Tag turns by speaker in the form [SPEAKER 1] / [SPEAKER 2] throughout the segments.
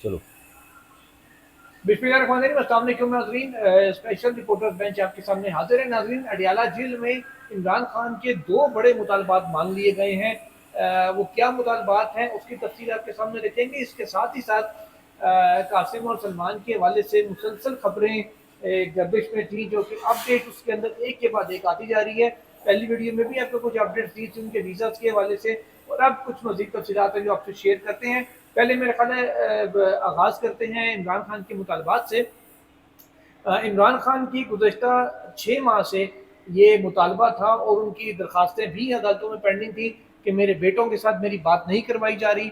[SPEAKER 1] चलो।
[SPEAKER 2] बिस्मिल्लाहिर्रहमानिर्रहीम। नाज़रीन, स्पेशल रिपोर्टर बेंच आपके सामने हाजिर है। नाज़रीन, अडियाला जेल में इमरान खान के दो बड़े मुतालबात मान लिए गए हैं। वो क्या मुतालबात हैं उसकी तफसील आपके सामने रखेंगे। इसके साथ ही साथ कासिम और सलमान के हवाले से मुसलसल खबरें गर्दिश में थी, जो कि अपडेट उसके अंदर एक के बाद एक आती जा रही है। पहली वीडियो में भी आपको कुछ अपडेट्स दी थी उनके वीज़ा के हवाले से, और अब कुछ मजीद तफसीलात हैं जो आपसे शेयर करते हैं। पहले मेरा ख्याल है आगाज़ करते हैं इमरान खान के मुतालबात से। इमरान खान की गुज़श्ता 6 माह से ये मुतालबा था और उनकी दरख्वास्तें भी अदालतों में पेंडिंग थी कि मेरे बेटों के साथ मेरी बात नहीं करवाई जा रही।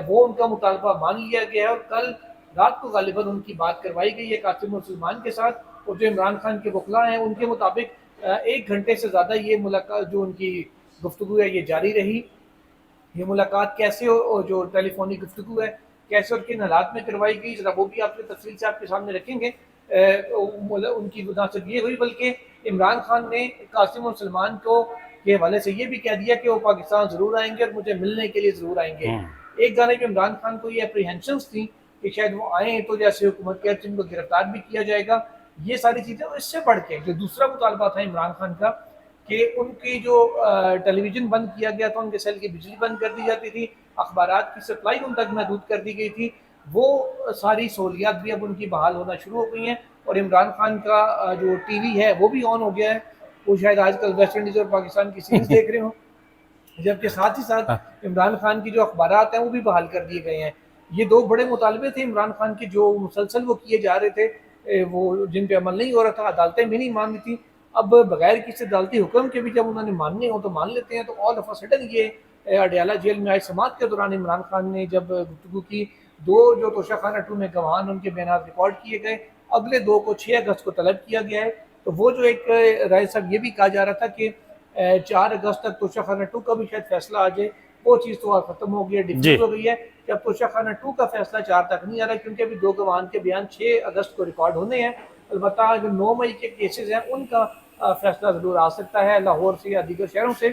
[SPEAKER 2] वो उनका मुतालबा मान लिया गया है और कल रात को गालिबन उनकी बात करवाई गई है कासिम और सलमान के साथ। और जो इमरान खान के वकला हैं उनके मुताबिक 1 घंटे से ज़्यादा ये मुलाकात, जो उनकी गुफ्तगू है, ये जारी रही। ये मुलाकात कैसे और जो टेलीफोनिक गुफ्तगू है कैसे और किन हालात में करवाई गई, जरा वो भी आपके तफसील से आपके सामने रखेंगे। उनकी ना सिर्फ ये हुई बल्कि इमरान खान ने कासिम और सलमान को के हवाले से ये भी कह दिया कि वो पाकिस्तान ज़रूर आएंगे और मुझे मिलने के लिए ज़रूर आएंगे। एक गाने में इमरान खान को ये अप्रीहेंशन थी कि शायद वो आए तो जैसे हुकूमत कहती है उनको गिरफ्तार भी किया जाएगा। ये सारी चीज़ें, और इससे बढ़ के जो दूसरा मुतालबा था इमरान खान का कि उनकी जो टेलीविज़न बंद किया गया था, उनके सेल की बिजली बंद कर दी जाती थी, अखबारात की सप्लाई उन तक महदूद कर दी गई थी, वो सारी सहूलियात भी अब उनकी बहाल होना शुरू हो गई हैं। और इमरान खान का जो टीवी है वो भी ऑन हो गया है। वो शायद आजकल वेस्ट इंडीज़ और पाकिस्तान की सीरीज़ देख रहे हो। जबकि साथ ही
[SPEAKER 1] हाँ।
[SPEAKER 2] साथ इमरान खान की जो अखबारात हैं वो भी बहाल कर दिए गए हैं। ये दो बड़े मुतालबे थे इमरान खान के जो मुसलसल वो किए जा रहे थे, वो जिन पे अमल नहीं हो रहा था, अदालतें भी नहीं मान रही थी। अब बगैर किसी अदालती हुक्म के भी जब उन्होंने मानने हो तो मान लेते हैं। तो ऑल ऑफ अ सडन ये अडियाला जेल में आज समात के दौरान इमरान खान ने जब गुफ्तगू की, दो जो तोशाखाना 2 में गवाह उनके बयान रिकॉर्ड किए गए, अगले दो को 6 अगस्त को तलब किया गया है। तो वो जो एक राय साहब ये भी कहा जा रहा था कि 4 अगस्त तक तोशाखाना 2 का भी शायद फैसला आ जाए, वो चीज़ तो खत्म हो गई है,
[SPEAKER 1] जी।
[SPEAKER 2] डिफ्यूज हो गई है कि अब तोशाखाना 2 का फैसला 4 तक नहीं आ रहा, क्योंकि अभी दो गवाह के बयान 6 अगस्त को रिकॉर्ड होने हैं। अलबत्ता जो 9 मई के केसेज हैं उनका फैसला जरूर आ सकता है लाहौर से या दीगर शहरों से।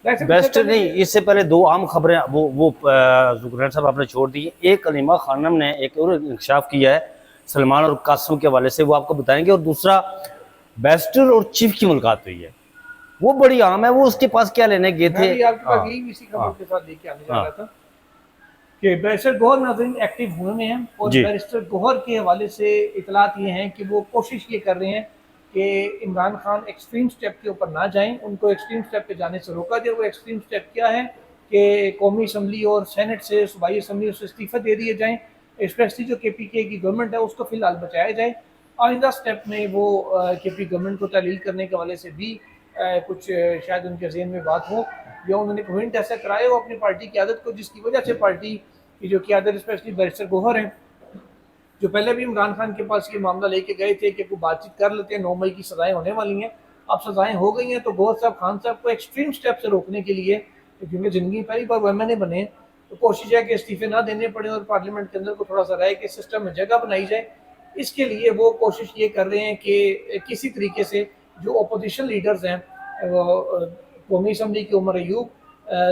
[SPEAKER 2] वैसे इससे
[SPEAKER 1] बेस्ट
[SPEAKER 2] पहले
[SPEAKER 1] नहीं,
[SPEAKER 2] कि
[SPEAKER 1] इससे पहले दो आम खबरें वो जुकरैन साहब आपने छोड़ दी। एक कलीमा खानम ने एक और इंकशाफ किया है सलमान और कासिम के हवाले से, वो आपको बताएंगे। और दूसरा, बैरिस्टर और चीफ की मुलाकात हुई है, वो बड़ी आम है, वो उसके पास क्या लेने गए
[SPEAKER 2] मैं
[SPEAKER 1] थे।
[SPEAKER 2] भी आपके पास
[SPEAKER 1] हाँ।
[SPEAKER 2] यही इसी खबर
[SPEAKER 1] हाँ।
[SPEAKER 2] के साथ लेके आने जा
[SPEAKER 1] हाँ।
[SPEAKER 2] रहा था कि बैरिस्टर गौहर नाज़रीन एक्टिव हुए में हैं। और
[SPEAKER 1] जी।
[SPEAKER 2] बैरिस्टर गौहर के हवाले से इतलात ये हैं कि वो कोशिश ये कर रहे हैं कि इमरान खान एक्सट्रीम स्टेप के ऊपर ना जाएं, उनको एक्सट्रीम स्टेप पे जाने से रोका जाए। वो एक्सट्रीम स्टेप क्या है कि कौमी असम्बली और सेनेट से, सूबाई असम्बली से इस्तीफा दे दिए जाएँ, स्पेशली जो KPK की गवर्नमेंट है उसको फिलहाल बचाया जाए। आइंदा स्टेप में वो KP गवर्नमेंट को तहलील करने के हवाले से भी कुछ शायद उनके जहन में बात हो, या उन्होंने पॉइंट ऐसा कराया हो अपनी पार्टी की आदत को, जिसकी वजह से पार्टी की जो क्यादत स्पेशली बैरिस्टर गौहर हैं, जो पहले भी इमरान खान के पास ये मामला लेके गए थे कि कोई बातचीत कर लेते हैं, 9 मई की सजाएं होने वाली हैं, अब सजाएं हो गई हैं, तो गौहर साहब खान साहब को एक्सट्रीम स्टेप से रोकने के लिए, क्योंकि ज़िंदगी पहली बार वो MNA बने हैं, तो कोशिश है कि इस्तीफे ना देने पड़े और पार्लियामेंट के अंदर को थोड़ा सा राय के सिस्टम में जगह बनाई जाए। इसके लिए वो कोशिश ये कर रहे हैं कि किसी तरीके से जो अपोजिशन लीडर्स हैं, कौमी असम्बली की उमर अयूब,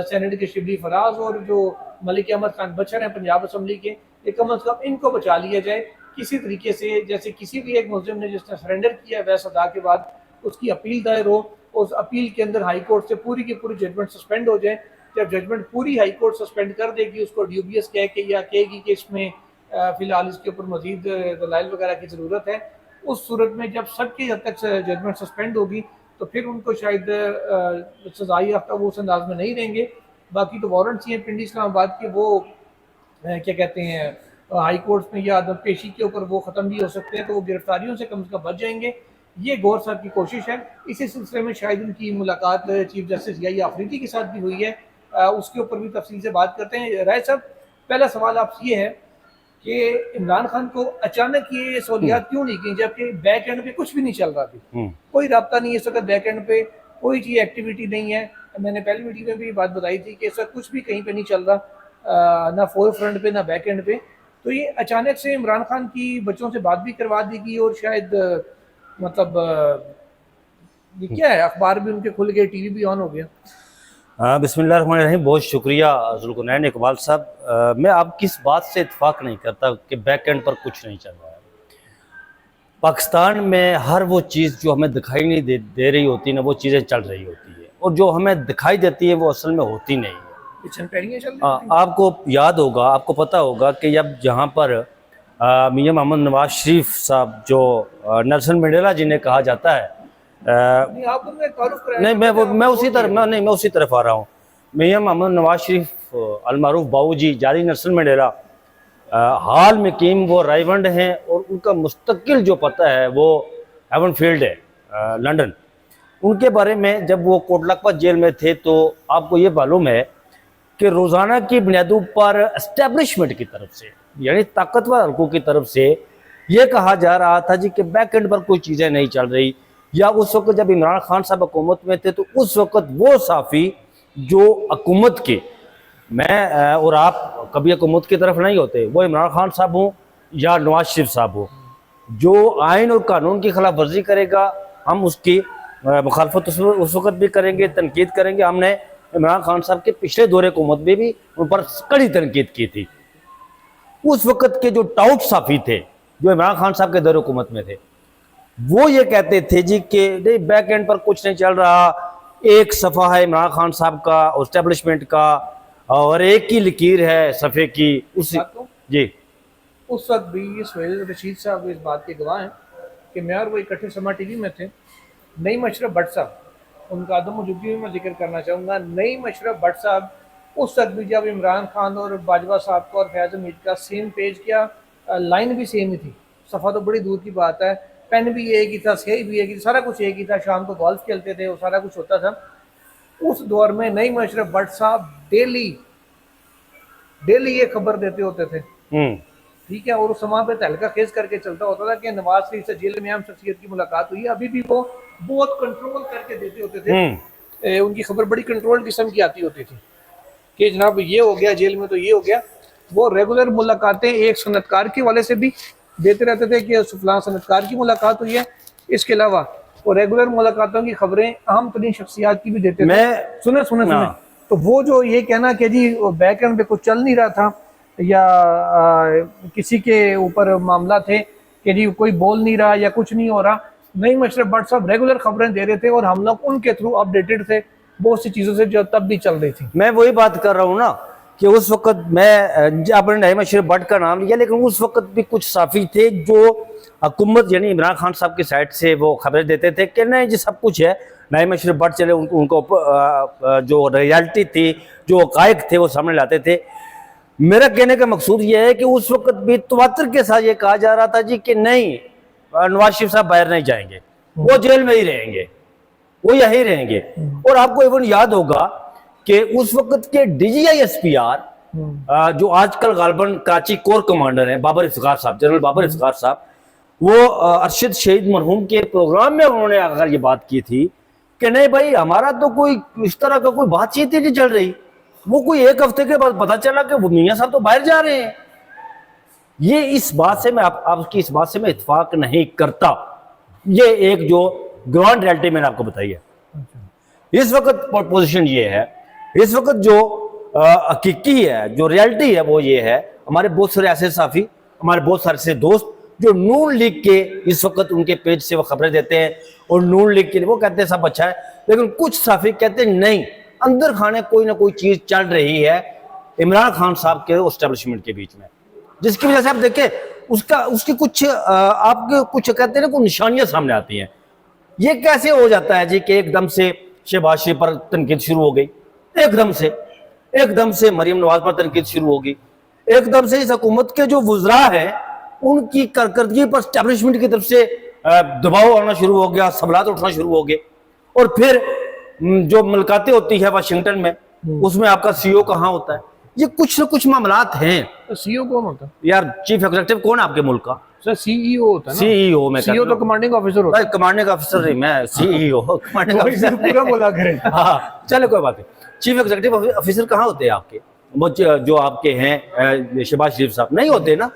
[SPEAKER 2] सेनेट के शिबली फराज और जो मलिक अहमद खान बचर हैं पंजाब असम्बली के, ये कम अज़ कम इनको बचा लिया जाए किसी तरीके से। जैसे किसी भी एक मुलजिम ने जिसने सरेंडर किया वह सदा के बाद उसकी अपील दायर हो, उस अपील के अंदर हाई कोर्ट से पूरी की पूरी जजमेंट सस्पेंड हो जाए। जब जजमेंट पूरी हाई कोर्ट सस्पेंड कर देगी, उसको ड्यूबियस कह के या कहेगी कि इसमें फिलहाल इसके ऊपर मजीद दलाइल वगैरह की ज़रूरत है, उस सूरत में जब सबकी जब तक जजमेंट सस्पेंड होगी तो फिर उनको शायद सजाई याफ्ता वो उस अंदाज में नहीं रहेंगे। बाकी तो वारंट्स ही हैं पिंडी इस्लामाबाद के, वो क्या कहते हैं हाई कोर्ट में या अदम पेशी के ऊपर वो ख़त्म भी हो सकते हैं, तो वो गिरफ्तारियों से कम बच जाएंगे। ये गौर साहब की कोशिश है। इसी सिलसिले में शायद उनकी मुलाकात चीफ जस्टिस याही आफरीदी के साथ भी हुई है। उसके ऊपर भी तफसील से बात करते हैं। राय साहब, पहला सवाल आपसे ये है कि इमरान खान को अचानक ये सहूलियात क्यों नहीं की, जबकि बैक एंड पे कुछ भी नहीं चल रहा था, कोई रब्ता नहीं है इस वक्त, बैक एंड पे कोई चीज़ एक्टिविटी नहीं है। मैंने पहली वीडियो में भी बात बताई थी कि इस वक्त कुछ भी कहीं पे नहीं चल रहा, ना फोर फ्रंट पे ना बैक एंड पे। तो ये अचानक से इमरान खान की बच्चों से बात भी करवा दी गई और शायद मतलब ये क्या है, अखबार भी उनके खुल गए, TV भी ऑन हो गया।
[SPEAKER 1] बिस्मिल्लाहिर्रहमानिर्रहीम। बहुत शुक्रिया जुल्कुरनैन इकबाल साहब। मैं आपकी इस बात से इत्फाक नहीं करता कि बैक एंड पर कुछ नहीं चल रहा है। पाकिस्तान में हर वो चीज़ जो हमें दिखाई नहीं दे रही होती ना, वो चीज़ें चल रही होती है, और जो हमें दिखाई देती है वो असल में होती नहीं है। आपको याद होगा, आपको पता होगा कि जब जहाँ पर मियां मोहम्मद नवाज शरीफ साहब, जो नेल्सन मंडेला जिन्हें कहा जाता है, नहीं मैं उसी तरफ आ रहा हूँ। मियां मोहम्मद नवाज शरीफ अलमारूफ बाबूजी जारी नेल्सन मंडेला हाल में कीम वो रायवंड हैं, और उनका मुस्तकिल जो पता है वो हेवन फील्ड है, लंदन। उनके बारे में जब वो कोटलखपत जेल में थे तो आपको ये मालूम है कि रोज़ाना की बुनियादों पर एस्टेब्लिशमेंट की तरफ से, यानी ताकतवर हल्कों की तरफ से ये कहा जा रहा था जी कि बैक एंड पर कोई चीज़ें नहीं चल रही। या उस वक्त जब इमरान खान साहब हुकूमत में थे तो उस वक्त वो साफ़ी जो हुकूमत के, मैं और आप कभी हुकूमत की तरफ नहीं होते, वो इमरान खान साहब हों या नवाज शरीफ साहब हो, जो आइन और कानून की खिलाफ वर्जी करेगा हम उसकी मुखालफत उस वक्त भी करेंगे, तनकीद करेंगे। हमने इमरान खान साहब के पिछले दौरे हुकूमत में भी उन पर कड़ी तनकीद की थी। उस वक्त के जो टाउट साफ़ी थे जो इमरान खान साहब के दौरे हुकूमत में थे, वो ये कहते थे जी कि नहीं बैक एंड पर कुछ नहीं चल रहा, एक सफ़ा है इमरान खान साहब का एस्टेब्लिशमेंट का और एक की लकीर है सफ़े की। उस जी
[SPEAKER 2] उस वक्त भी सुहेल रशीद साहब इस बात के गवाह हैं कि मैं और वो इकट्ठे समा टीवी में थे। नईम अशरफ भट्ट साहब, उनका आदम मौजूदगी में मैं जिक्र करना चाहूँगा। नईम अशरफ भट्ट साहब उस वक्त भी जब इमरान खान और बाजवा साहब का और फैज़ हमीद का सेम पेज किया, लाइन भी सेम ही थी, सफ़ा तो बड़ी दूर की बात है, पेन भी एक ही था, स्याही भी एक ही, सारा कुछ एक ही था, शाम को गोल्फ खेलते थे, वो सारा कुछ होता था। उस दौर में नईम अशरफ भट्ट साहब डेली ये खबर देते होते थे, ठीक है, और उस समय पे तहलका खेज करके चलता होता था कि नवाज शरीफ से जेल में आम शख्सियत की मुलाकात हुई है। अभी भी वो बहुत कंट्रोल करके देते होते थे। उनकी खबर बड़ी कंट्रोल किस्म की आती होती थी कि जनाब ये हो गया जेल में तो ये हो गया। वो रेगुलर मुलाकातें एक सनतकार के वाले से भी देते रहते थे कि फलां सनतकार की मुलाकात हुई है। इसके अलावा वो रेगुलर मुलाकातों की खबरें अहम तरीन शख्सियात की भी देते थे। सुने तो वो जो ये कहना कि जी बैक एंड पे कुछ चल नहीं रहा था या किसी के ऊपर मामला थे कि जी कोई बोल नहीं रहा या कुछ नहीं हो रहा, नईम अशरफ भट्ट साहब रेगुलर खबरें दे रहे थे और हम लोग उनके थ्रू अपडेटेड थे बहुत सी चीज़ों से जो तब भी चल रही थी।
[SPEAKER 1] मैं वही बात कर रहा हूँ ना कि उस वक्त मैं आपने नईम अशरफ भट्ट का नाम लिया, लेकिन उस वक्त भी कुछ साफ़ी थे जो हुकूमत यानी इमरान खान साहब की साइड से वो खबरें देते थे कि नहीं जी सब कुछ है, नईम अशरफ भट्ट चले उनको जो रियलिटी थी, जो हक़ाइक़ थे वो सामने लाते थे। मेरा कहने का मकसूद ये है कि उस वक्त भी तवातर के साथ ये कहा जा रहा था जी कि नहीं नवाज शरीफ साहब बाहर नहीं जाएंगे, वो जेल में ही रहेंगे, वो यहीं रहेंगे। और आपको इवन याद होगा कि उस वक्त के DGI-SPR जो आजकल गालबन कराची कोर कमांडर हैं बाबर इफ्तिखार साहब, जनरल बाबर इफ्तिखार साहब, वो अरशद शहीद मरहूम के प्रोग्राम में उन्होंने आकर ये बात की थी कि नहीं भाई हमारा तो कोई इस तरह का कोई बातचीत ही नहीं चल रही। वो कोई एक हफ्ते के बाद पता चला कि वो मियां साहब तो बाहर जा रहे हैं। ये इस बात से मैं आपकी इस बात से मैं इत्फाक नहीं करता। ये एक जो ग्राउंड रियलिटी मैंने आपको बताई है। इस वक्त पोजीशन ये है, इस वक्त जो हकीकी है, जो रियलिटी है वो ये है, हमारे बहुत सारे ऐसे साफी, हमारे बहुत सारे ऐसे दोस्त जो नून लीग के इस वक्त उनके पेज से वो खबरें देते हैं और नून लीग के लिए वो कहते हैं सब अच्छा है, लेकिन कुछ साफी कहते हैं नहीं अंदर खाने कोई ना कोई चीज चल रही है इमरान खान साहब के एस्टेब्लिशमेंट के बीच में, जिसकी वजह से आप देखें उसकी कुछ आपके कुछ कहते हैं ना कुछ निशानियां सामने आती हैं। ये कैसे हो जाता है जी कि एकदम से शहबाज शरीफ पर तनकीद शुरू हो गई, एकदम से मरियम नवाज पर तनकीद शुरू होगी, एकदम से इस हुकूमत के जो वुज़रा हैं उनकी कारकर्दगी पर एस्टेब्लिशमेंट की तरफ से दबाव आना शुरू हो गया, सवालात उठना शुरू हो गए। और फिर जो मुलाकातें होती है वाशिंगटन में उसमें आपका CEO कहाँ होता है। ये कुछ ना कुछ मामलात हैं।
[SPEAKER 2] तो CEO कौन होता है
[SPEAKER 1] यार? चीफ एग्जीक्यूटिव कौन है आपके मुल्क का?
[SPEAKER 2] सर CEO होता है ना।
[SPEAKER 1] CEO मैं
[SPEAKER 2] CEO तो कमांडिंग ऑफिसर होता है।
[SPEAKER 1] कमांडिंग ऑफिसर नहीं, मैं CEO कमांडिंग ऑफिसर
[SPEAKER 2] पूरा बोला करें।
[SPEAKER 1] हाँ चलो कोई बात नहीं। चीफ एग्जीक्यूटिव ऑफिसर कहाँ होते हैं आपके? वो जो आपके हैं शहबाज शरीफ साहब नहीं होते ना।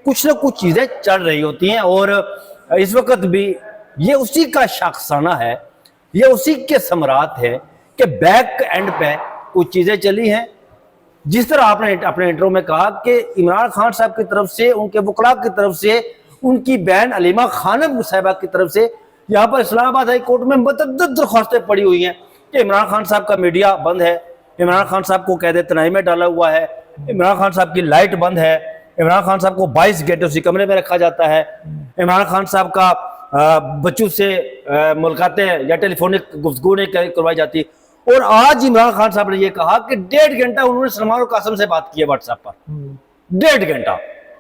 [SPEAKER 1] कुछ ना कुछ चीजें चल रही होती हैं और इस वक्त भी ये उसी का शाखसाना है, ये उसी के समरात है कि बैक एंड पे कुछ चीज़ें चली हैं, जिस तरह आपने अपने इंटरव्यू में कहा कि इमरान खान साहब की तरफ से, उनके वकला की तरफ से, उनकी बहन अलीमा खानम साहिबा की तरफ से यहाँ पर इस्लामाबाद हाई कोर्ट में मुतअद्दिद दरख्वास्तें पड़ी हुई हैं कि इमरान खान साहब का मीडिया बंद है, इमरान खान साहब को कैद तनाई में डाला हुआ है, इमरान खान साहब की लाइट बंद है, इमरान खान साहब को 22 घंटे उसी कमरे में रखा जाता है, इमरान खान साहब का बच्चों से मुलाकातें या टेलीफोनिक गुफ्तगू नहीं करवाई जाती। और आज इमरान खान साहब ने यह कहा कि 1.5 घंटा उन्होंने सलमान और कासिम से बात की है व्हाट्सएप पर, 1.5 घंटा,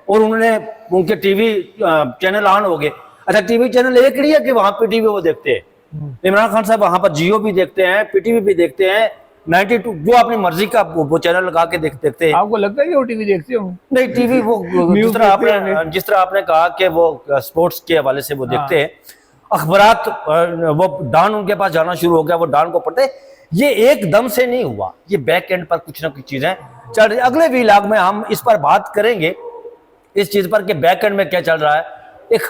[SPEAKER 1] और उन्होंने उनके टीवी चैनल ऑन हो गए। अच्छा, टीवी चैनल एक नहीं है कि वहां पे टीवी वो देखते हैं, इमरान खान साहब वहां पर जियो भी देखते हैं, पीटीवी भी देखते हैं, 92 जो अपनी मर्जी का वो चैनल लगा के देखते हैं।
[SPEAKER 2] आपको लगता है कि वो टीवी देखते होंगे?
[SPEAKER 1] नहीं, टीवी वो जिस तरह आपने कहा कि वो स्पोर्ट्स के हवाले से वो देखते हैं, अखबारात वो डॉन उनके पास जाना शुरू हो गया, वो डॉन को पढ़ते। ये एकदम से नहीं हुआ, ये बैक एंड पर कुछ ना कुछ चीजें चल रही। अगले व्लॉग में हम इस पर बात करेंगे, इस चीज पर कि बैक एंड में क्या चल रहा है। एक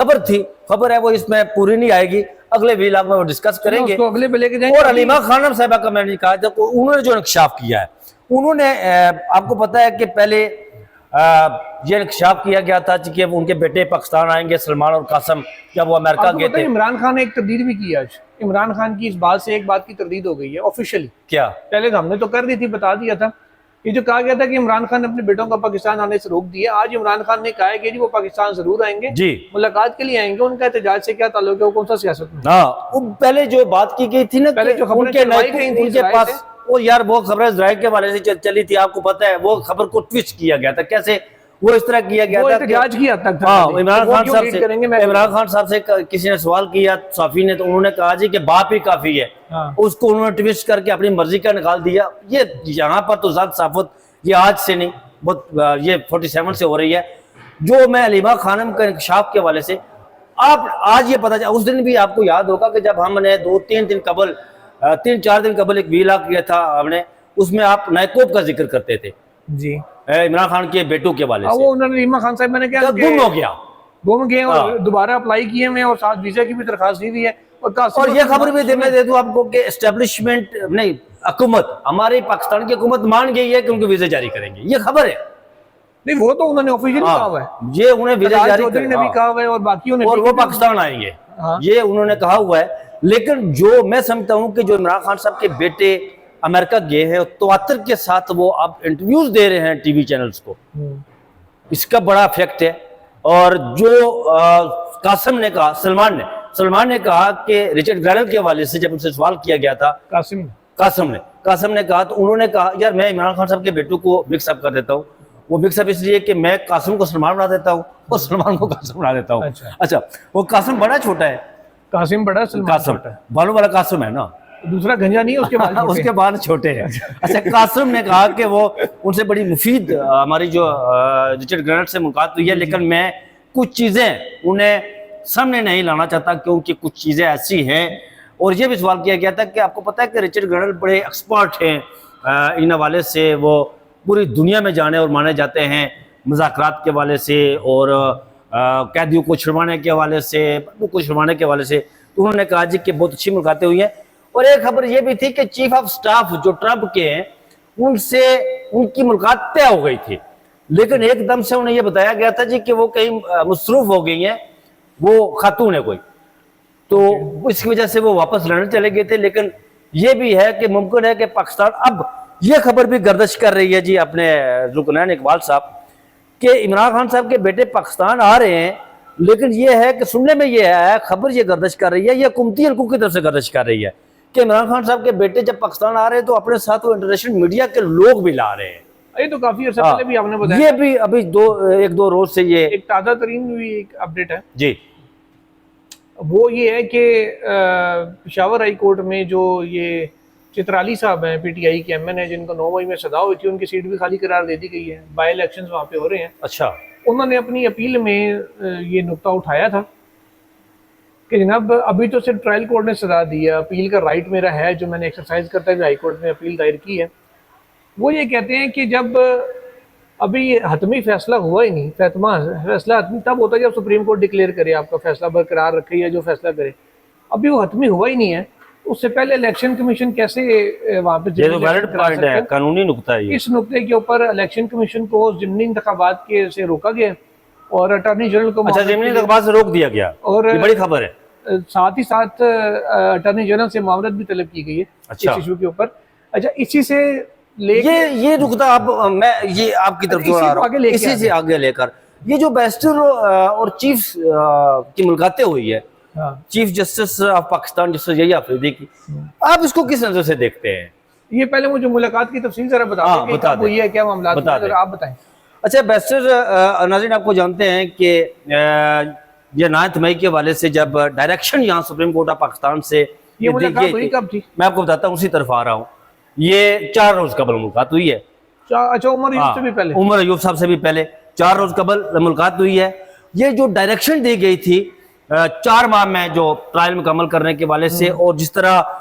[SPEAKER 1] खबर है वो इसमें पूरी नहीं आएगी, अगले व्लॉग में वो डिस्कस करेंगे,
[SPEAKER 2] अगले पे लेके जाएंगे।
[SPEAKER 1] और अलीमा खानम साहिबा का मैंने कहा था, उन्होंने जो इंकशाफ किया है, उन्होंने आपको पता है कि पहले ये इंकशाफ किया गया था कि उनके बेटे पाकिस्तान आएंगे, सलमान और कासिम, जब वो अमेरिका गए थे।
[SPEAKER 2] इमरान खान ने एक तरदीद भी की आज, इमरान खान की इस बात से एक बात की तरदीद हो गई है ऑफिशियली।
[SPEAKER 1] क्या?
[SPEAKER 2] पहले तो हमने तो कर दी थी, बता दिया था, ये जो कहा गया था कि इमरान खान ने अपने बेटों का पाकिस्तान आने से रोक दिया, आज इमरान खान ने कहा है कि जी वो पाकिस्तान जरूर आएंगे जी, मुलाकात के लिए आएंगे। उनका एहतजाज से क्या ताल्लुक है, वो कौन सा सियासत में?
[SPEAKER 1] हाँ, वो पहले जो बात की गई थी ना, पहले जो उनके पास वो यार वो खबर इजराइल के वाले से चली थी, आपको पता है, वो खबर को ट्विस्ट किया गया था। कैसे वो इस तरह किया गया था,
[SPEAKER 2] एहतजाज किया तक था।
[SPEAKER 1] हाँ, इमरान खान साहब से किसी ने सवाल किया साफी ने, तो उन्होंने कहा जी कि बाप ही काफी है। उसको उन्होंने ट्विस्ट करके अपनी मर्जी का निकाल दिया। ये यहाँ पर तो ज़ात साफत ये आज से नहीं, बहुत ये 47 से हो रही है। जो मैं अलीमा खानम के इंकशाफ के हवाले से आप आज ये पता चला, उस दिन भी आपको याद होगा कि जब हमने 3-4 दिन कबल एक व्लॉग किया था हमने, उसमें आप नायकोब का जिक्र करते थे जी, इमरान खान के बेटों के वाले से।
[SPEAKER 2] वो उन्होंने अलीमा खान साहब मैंने क्या
[SPEAKER 1] गुम हो गया,
[SPEAKER 2] गुम गए और दोबारा अप्लाई किए हुए और साथ वीजा की भी दरखास्त दी हुई है। और
[SPEAKER 1] ये खबर भी मैं दे दूं आपको कि एस्टेब्लिशमेंट नहीं, हुकूमत, हमारी पाकिस्तान की हुकूमत मान गई है कि उनके वीजे जारी करेंगे, ये खबर है।
[SPEAKER 2] नहीं, वो तो उन्होंने ऑफिशियली कहा हुआ है,
[SPEAKER 1] ये उन्हें वीजा जारी
[SPEAKER 2] ने भी कहा हुआ है और बाकियों ने,
[SPEAKER 1] और वो पाकिस्तान आएंगे, ये उन्होंने कहा हुआ है। लेकिन जो मैं समझता हूं कि जो इमरान खान साहब के बेटे अमेरिका गए हैं, तवत्तर के साथ वो अब इंटरव्यूज दे रहे हैं टीवी चैनल्स को, इसका बड़ा इफेक्ट है। और जो कासिम ने कहा, सलमान ने कहा कि रिचर्ड ग्रैनल के हवाले से जब उनसे सवाल किया गया था, कासिम ने कहा, तो उन्होंने कहा यार मैं इमरान खान साहब के बेटों को मिक्सअप कर देता हूँ। वो मिक्सअप इसलिए कि मैं कासिम को सलमान बना देता हूँ और सलमान को कासिम बना देता हूँ। अच्छा, वो कासिम बड़ा छोटा है,
[SPEAKER 2] कासिम बड़ा,
[SPEAKER 1] कासिम बालों वाला कासिम है ना,
[SPEAKER 2] दूसरा गंजा नहीं है, उसके
[SPEAKER 1] बाल छोटे हैं। अच्छा, कासिम ने कहा कि वो उनसे बड़ी मुफीद हमारी जो रिचर्ड ग्रैनल से मुलाकात हुई है, लेकिन मैं कुछ चीज़ें उन्हें सामने नहीं लाना चाहता क्योंकि कुछ चीज़ें ऐसी हैं। और ये भी सवाल किया गया था कि आपको पता है कि रिचर्ड ग्रैनल बड़े एक्सपर्ट हैं इन हवाले से, वो पूरी दुनिया में जाने और माने जाते हैं मुज़ाकरात के हवाले से और कैदियों को छुड़वाने के हवाले से, को छुड़वाने के हवाले से। तो उन्होंने कहा जी कि बहुत अच्छी मुलाकातें हुई हैं। और एक खबर ये भी थी कि चीफ ऑफ स्टाफ जो ट्रंप के हैं, उनसे उनकी मुलाकात तय हो गई थी, लेकिन एकदम से उन्हें यह बताया गया था जी कि वो कहीं मसरूफ हो गई हैं, वो खातून है कोई, तो इसकी वजह से वो वापस लड़ने चले गए थे। लेकिन ये भी है कि मुमकिन है कि पाकिस्तान, अब ये खबर भी गर्दिश कर रही है जी अपने रुकनैन इकबाल साहब कि इमरान खान साहब के बेटे पाकिस्तान आ रहे हैं, लेकिन ये है कि सुनने में ये है, खबर ये गर्दिश कर रही है, ये हुकूमती हल्कों की तरफ से गर्दिश कर रही है कि इमरान खान साहब के बेटे जब पाकिस्तान आ रहे हैं तो अपने साथ वो इंटरनेशनल मीडिया के लोग भी ला रहे हैं।
[SPEAKER 2] ये तो काफी अर्सा पहले भी आपने बताया,
[SPEAKER 1] ये भी अभी 1-2 रोज से ये
[SPEAKER 2] एक ताज़ा तरीन भी एक अपडेट है
[SPEAKER 1] जी।
[SPEAKER 2] वो ये है कि पेशावर हाई कोर्ट में जो ये चित्राली साहब हैं, पीटीआई के एमएन है, जिनको 9 मई में सजा हुई थी, उनकी सीट भी खाली करार दे दी गई है, बाई इलेक्शंस वहाँ पे हो रहे हैं।
[SPEAKER 1] अच्छा,
[SPEAKER 2] उन्होंने अपनी अपील में ये नुक्ता उठाया था कि जनाब अभी तो सिर्फ ट्रायल कोर्ट ने सजा दी है, अपील का राइट मेरा है जो मैंने एक्सरसाइज करते हुए हाई कोर्ट में अपील दायर की है। वो ये कहते हैं कि जब अभी ये हतमी फैसला हुआ ही नहीं, फैसला हतमी तब होता है जब सुप्रीम कोर्ट डिक्लेयर करे, आपका फैसला बरकरार रखे या जो फैसला करे, अभी वो हतमी हुआ ही नहीं है, उससे पहले इलेक्शन कमीशन कैसे वहाँ पे
[SPEAKER 1] ये तो
[SPEAKER 2] ज़िमनी
[SPEAKER 1] वैलिड
[SPEAKER 2] इलेक्शन करा
[SPEAKER 1] पॉइंट
[SPEAKER 2] सकता
[SPEAKER 1] है,
[SPEAKER 2] है?
[SPEAKER 1] कानूनी नुकता है ये।
[SPEAKER 2] इस नुकते के ऊपर इलेक्शन कमीशन को ज़िमनी इंतखाबात के से रोका गया और अटॉर्नी जनरल को
[SPEAKER 1] अच्छा,
[SPEAKER 2] मामले
[SPEAKER 1] ज़िमनी
[SPEAKER 2] के लिए-
[SPEAKER 1] इंतखाबात से रोक दिया गया,
[SPEAKER 2] और
[SPEAKER 1] ये बड़ी खबर है।
[SPEAKER 2] साथ ही साथ अटॉर्नी जनरल से मामलत भी तलब की गई है
[SPEAKER 1] अच्छा।
[SPEAKER 2] इस इशू के ऊपर। अच्छा, इसी से लेके
[SPEAKER 1] ये नुकता आप मैं ये आपकी तरफ
[SPEAKER 2] इसी
[SPEAKER 1] जोड़ आ
[SPEAKER 2] को
[SPEAKER 1] रहा
[SPEAKER 2] आगे
[SPEAKER 1] हूँ,
[SPEAKER 2] लेके
[SPEAKER 1] इसी से आगे लेकर ये जो बैरिस्टर और चीफ की मुलाकातें हुई है,
[SPEAKER 2] हाँ,
[SPEAKER 1] chief justice of Pakistan justice यही अफरीदी की, आप इसको किस नजर से देखते हैं?
[SPEAKER 2] ये पहले मुझे मुलाकात की तफसील जरा बता
[SPEAKER 1] हाँ,
[SPEAKER 2] दें कि
[SPEAKER 1] बता
[SPEAKER 2] कब
[SPEAKER 1] दें।
[SPEAKER 2] हुई है, क्या मामला
[SPEAKER 1] बता
[SPEAKER 2] है,
[SPEAKER 1] दें।
[SPEAKER 2] जरा आप बताएं।
[SPEAKER 1] अच्छा, बैरिस्टर नाज़रीन, आपको जानते हैं कि ये 9 मई के हवाले से जब डायरेक्शन यहाँ सुप्रीम कोर्ट ऑफ पाकिस्तान से
[SPEAKER 2] ये मुलाकात हुई कब थी?
[SPEAKER 1] मैं आपको बताता हूँ, उसी तरफ आ रहा हूँ। ये 4 रोज कबल मुलाकात हुई है।
[SPEAKER 2] अच्छा, उमर यूसुफ से भी पहले?
[SPEAKER 1] उमर अयूब साहब से भी पहले 4 रोज कबल मुलाकात हुई है। ये जो डायरेक्शन दी गई थी 4 माह में जो ट्रायल मुकम्मल करने के वाले से, और जिस तरह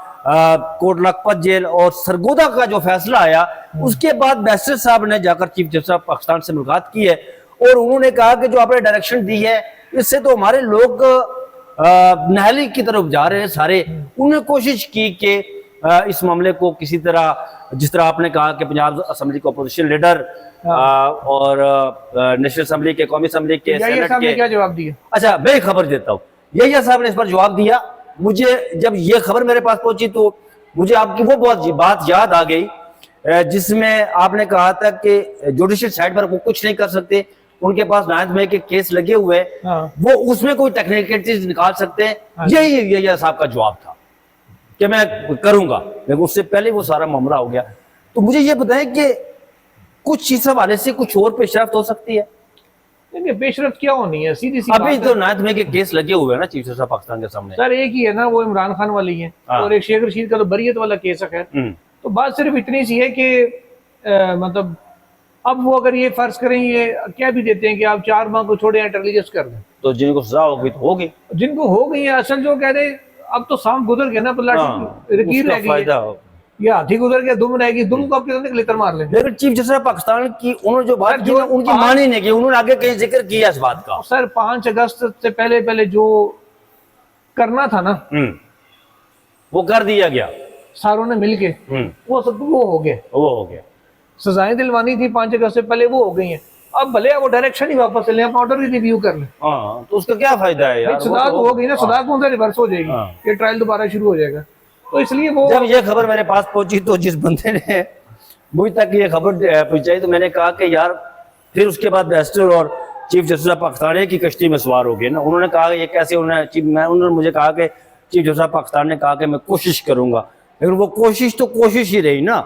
[SPEAKER 1] कोट लखपत जेल और सरगोदा का जो फैसला आया, उसके बाद बैरिस्टर साहब ने जाकर चीफ जस्टिस ऑफ पाकिस्तान से मुलाकात की है और उन्होंने कहा कि जो आपने डायरेक्शन दी है इससे तो हमारे लोग नहली की तरफ जा रहे हैं सारे। उन्होंने कोशिश की कि इस मामले को किसी तरह, जिस तरह आपने कहा कि पंजाब असेंबली के अपोजिशन लीडर और नेशनल असेंबली के, कौमी असेंबली के,
[SPEAKER 2] यही
[SPEAKER 1] सेनेट
[SPEAKER 2] साहब ने
[SPEAKER 1] के।
[SPEAKER 2] क्या जवाब दिया?
[SPEAKER 1] अच्छा, मैं खबर देता हूँ, यही साहब ने इस पर जवाब दिया। मुझे जब ये खबर मेरे पास पहुंची तो मुझे आपकी वो बहुत बात याद आ गई जिसमें आपने कहा था कि जुडिशियल साइड पर वो कुछ नहीं कर सकते, उनके पास 9 मई के केस लगे हुए हैं,
[SPEAKER 2] हाँ।
[SPEAKER 1] वो उसमें कोई टेक्निकलिटीज निकाल सकते हैं।
[SPEAKER 2] हाँ।
[SPEAKER 1] यही साहब का जवाब था कि मैं करूंगा, लेकिन उससे पहले वो सारा मामला हो गया। तो मुझे ये बताएं कि कुछ चीज हवाले से कुछ और पेशरफ्त हो सकती है?
[SPEAKER 2] देखिए, पेशरफ्त क्या होनी है, सीधी सी
[SPEAKER 1] अभी
[SPEAKER 2] बात
[SPEAKER 1] तो
[SPEAKER 2] है।
[SPEAKER 1] 9 मई के केस लगे हुए हैं ना चीफ जस्टिस ऑफ पाकिस्तान के सामने।
[SPEAKER 2] सर एक ही है ना, वो इमरान खान वाली है
[SPEAKER 1] हाँ।
[SPEAKER 2] और एक शेख रशीद का तो बरियत वाला केस है। खैर, तो बात सिर्फ इतनी सी है कि मतलब अब वो अगर ये फर्ज करें, ये क्या भी देते हैं कि आप 4 माह को छोड़े इंटेलिजेंस कर दें,
[SPEAKER 1] तो जिनको सजा होगी तो होगी।
[SPEAKER 2] जिनको हो गई है असल जो कह रहे अब तो सांप गुजर गया ना,
[SPEAKER 1] हाँ,
[SPEAKER 2] लाठी लकीर
[SPEAKER 1] उसका
[SPEAKER 2] रह गई
[SPEAKER 1] फायदा
[SPEAKER 2] है,
[SPEAKER 1] हो।
[SPEAKER 2] या हाथी गुजर गया, दुम रह गई, दुम को आप कितने glitter मार लेंगे।
[SPEAKER 1] लेकिन चीफ जस्टिस ऑफ पाकिस्तान की उन्होंने जो बात की
[SPEAKER 2] जो
[SPEAKER 1] ना, उनकी
[SPEAKER 2] आज-
[SPEAKER 1] मानी नहीं की, उन्होंने आगे कहीं जिक्र किया इस बात का।
[SPEAKER 2] सर 5 अगस्त से पहले जो करना था ना,
[SPEAKER 1] वो कर दिया गया।
[SPEAKER 2] सारों ने मिलके, वो सब वो हो गया।
[SPEAKER 1] वो हो गया।
[SPEAKER 2] सजाएं दिलवानी थी 5 अगस्त से पहले, वो हो गई हैं। अब भले वो डायरेक्शन ही वापस ले, आप ऑर्डर ही रिव्यू कर लें,
[SPEAKER 1] हाँ, तो उसका क्या फायदा है यार?
[SPEAKER 2] सदा तो हो गई ना, सदा कौन सा रिवर्स हो जाएगी,
[SPEAKER 1] हाँ।
[SPEAKER 2] ये ट्रायल दोबारा शुरू हो जाएगा। तो इसलिए वो
[SPEAKER 1] जब ये खबर मेरे पास पहुंची तो जिस बंदे ने मुझ तक ये खबर पहुंचाई, तो मैंने कहा कि यार, फिर उसके बाद बैरिस्टर और चीफ जस्टिस ऑफ पाकिस्तान एक ही कश्ती में सवार हो गए ना। उन्होंने कहा ये कैसे, उन्होंने मुझे कहा कि चीफ जस्टिस ऑफ पाकिस्तान ने कहा कि मैं कोशिश करूंगा, लेकिन वो कोशिश तो कोशिश ही रही ना।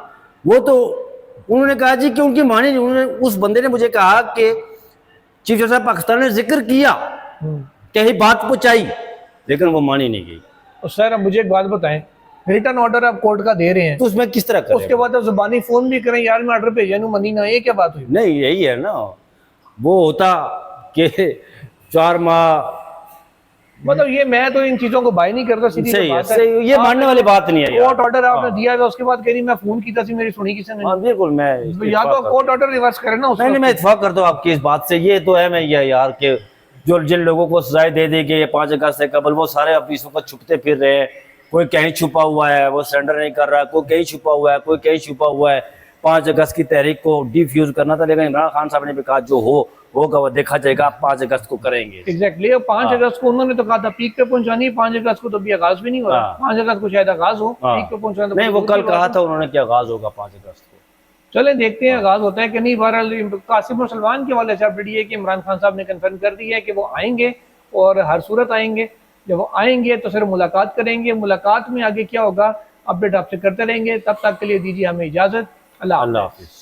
[SPEAKER 1] वो तो उन्होंने कहा जी कि उनकी मानी नहीं। उन्होंने, उस बंदे ने मुझे कहा कि चीफ जस्टिस ऑफ पाकिस्तान ने जिक्र किया, कहीं बात पहुंचाई, लेकिन वो मानी नहीं गई।
[SPEAKER 2] तो सर अब मुझे एक बात बताएं, रिटर्न ऑर्डर आप कोर्ट का दे रहे हैं,
[SPEAKER 1] तो उसमें किस तरह
[SPEAKER 2] उसके
[SPEAKER 1] करें?
[SPEAKER 2] बाद आप जुबानी फोन भी करें, यार मैं ऑर्डर भेजा नहीं, मनी ना, ये क्या बात हुई?
[SPEAKER 1] नहीं, यही है ना, वो होता कि 4 माह,
[SPEAKER 2] मतलब ये मैं तो इन चीजों को बाय नहीं करता, सीधी
[SPEAKER 1] सही
[SPEAKER 2] सी
[SPEAKER 1] है,
[SPEAKER 2] बात है।
[SPEAKER 1] सही, ये मानने वाली बात नहीं है यार।
[SPEAKER 2] कोर्ट ऑर्डर आपने
[SPEAKER 1] हाँ।
[SPEAKER 2] दिया था, उसके बाद कह रही मैं फोन की थी, मेरी सुनी किसी ने नहीं।
[SPEAKER 1] हाँ, बिल्कुल, मैं
[SPEAKER 2] या तो कोर्ट ऑर्डर रिवर्स करें ना,
[SPEAKER 1] नहीं, मैं इत्तेफाक करता हूँ आपकी इस बात से। ये तो है, मैं ये यार कि जो जिन लोगों को सजाएं दे दी गई 5 अगस्त से कबल, वो सारे अब इस वक्त छुपते फिर रहे हैं। कोई कहीं छुपा हुआ है, वो सरेंडर नहीं कर रहा है, कोई कहीं छुपा हुआ है, कोई कहीं छुपा हुआ है। 5 अगस्त की तहरीक को डिफ्यूज करना था, लेकिन इमरान खान साहब ने भी कहा जो होगा वो देखा जाएगा, 5 अगस्त को करेंगे।
[SPEAKER 2] एग्जैक्टली। अब 5 अगस्त को उन्होंने तो कहा था पीक पे पहुंचानी है, 5 अगस्त को तो अभी आगाज भी नहीं हो रहा।
[SPEAKER 1] हाँ।
[SPEAKER 2] 5 अगस्त को शायद आगाज हो,
[SPEAKER 1] हाँ।
[SPEAKER 2] पीक पे पहुंचाना तो
[SPEAKER 1] नहीं, वो
[SPEAKER 2] बहुत
[SPEAKER 1] कल
[SPEAKER 2] दूर की
[SPEAKER 1] कहा
[SPEAKER 2] बात
[SPEAKER 1] था उन्होंने कि आगाज होगा 5 अगस्त को।
[SPEAKER 2] है। चलें देखते हैं आगाज होता है कि नहीं। बहरहाल कासिम और सलमान के वाले से अपडेट ये है कि इमरान खान साहब ने कंफर्म कर दिया है कि वो आएंगे और हर सूरत आएंगे। जब वो आएंगे तो सिर्फ मुलाकात करेंगे, मुलाकात में आगे क्या होगा अपडेट आपसे करते रहेंगे। तब तक के लिए दीजिए हमें इजाजत। अल्लाह
[SPEAKER 1] अल्लाह
[SPEAKER 2] हाफ़िज़।
[SPEAKER 1] हाफिज।